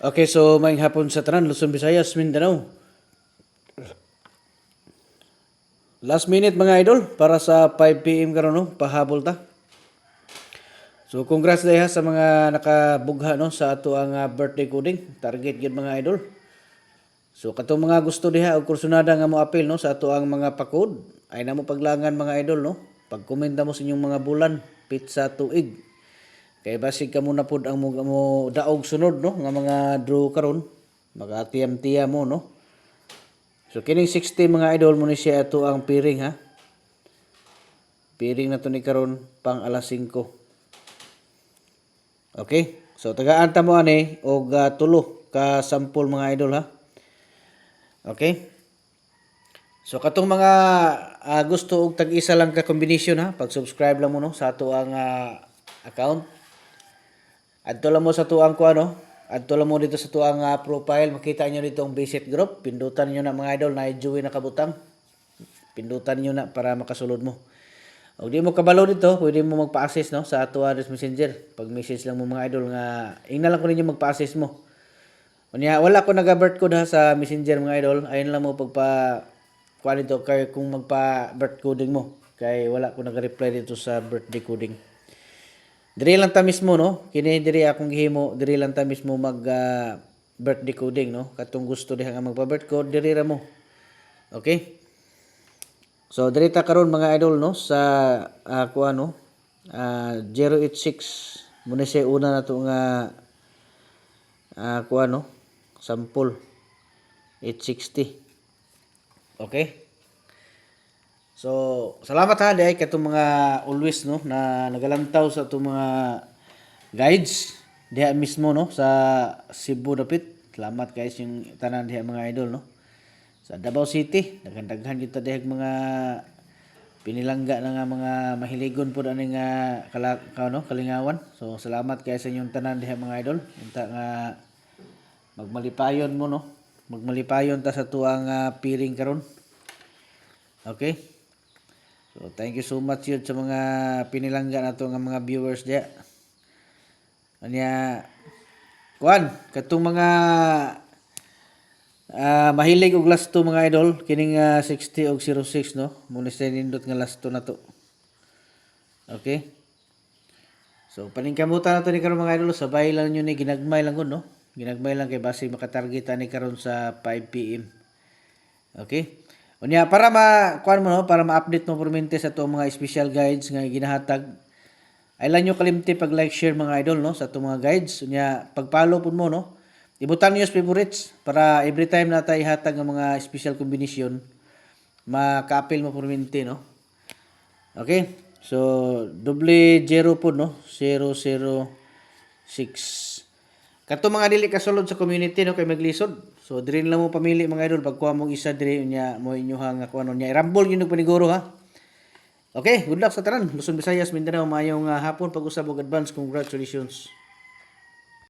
Okay, so maayong hapon sa tanan, Luzon, Visayas, Mindanao. Last minute mga idol para sa 5 PM karon no, pahabol ta. So congrats dahil sa mga nakabugha no sa ato ang birthday coding. Target gid mga idol. So katong mga gusto diha og kursunada nga mo appeal no sa ato ang mga pakod ay namo paglangan mga idol no. Pagkomenta mo sa inyong mga bulan, pizza tuig. Kay basig ka muna pod ang mo daog sunod no nga mga draw karon. Magatiyam-tiyam mo no. So kining 60 mga idol mo ni siya ato ang piring ha. Piring na to ni karon pang alas 5. Okay? So tagaan ta mo ani og tulo ka sample mga idol ha. Okay? So katong mga gusto og tag-isa lang ka combination ha, pag-subscribe lang mo no sa ato ang account. Adto lang mo sa tuang ko ano, adto lang mo dito sa tuang profile, makita niyo dito ang visit group, pindutan niyo na mga idol na join na kabutang. Pindutan niyo na para makasulod mo. Og di mo kabalo dito, pwede mo magpa-access no sa ato Messenger. Pag message lang mo mga idol nga ingna lang ko ninyo magpa-access mo. Unya wala ko naga-birth code ha sa Messenger mga idol. Ayun lang mo pagpa kuan dito kay kung magpa-birth coding mo. Kay wala ko naga-reply dito sa birthday coding. Diri lang ta mismo no. Kini diri akong gihimo, diri lang ta mismo mag birthday coding no. Katong gusto diha nga magpa-birth code diri ra mo. Okay? So diri ta karon mga idol no sa kuan no 086 muna siya una na to nga kuan no sample 860. Okay? So salamat ha di ay katong mga always no na nagalantaw sa atong mga guides diha mismo no sa Cebu dapit. Salamat guys yung tanan diha mga idol no. Sa Davao City, daghan-daghan kita dihag mga pinilangga na nga mga mahiligon po ani nga kalingawan. So salamat kay sa inyong tanan diha mga idol. Unta nga magmalipayon mo no. Magmalipayon ta sa tuang piring karon. Okay? So thank you so much yun sa mga pinilangga nato nga mga viewers diha. Anya kuan katong mga mahilig og last 2 mga idol kining 60 og 06 no muna sa nindot nga last 2 na to. Okay? So paningkamutan nato ni karon mga idol, sabay lang niyo ni ginagmay lang gud no. Ginagmay lang kay base makatarget ani karon sa 5 PM. Okay? Unya para kuan mo no, para ma-update mo permente sa to mga special guides nga ginahatag. Ay lang nyo kalimti pag like share mga idol no sa to mga guides. Unya pag-follow pud mo no. Ibutan niyo sa favorites para every time na tayo ihatag ng mga special combination, maka-appeal mo permente, no? Okay? So, double 0 po, no? 006. Kato mga dili kasulod sa community, no? Kay maglisod. So, diri lang mo pamili mga idol. Pagkuha mong isa, diri niya mo inyuhang kuha nun niya. Irambol yun yung paniguro, ha? Okay, good luck sa tanan. Luzon, Visayas, Mindanao, mayong hapon. Pag-usab og advance, congratulations.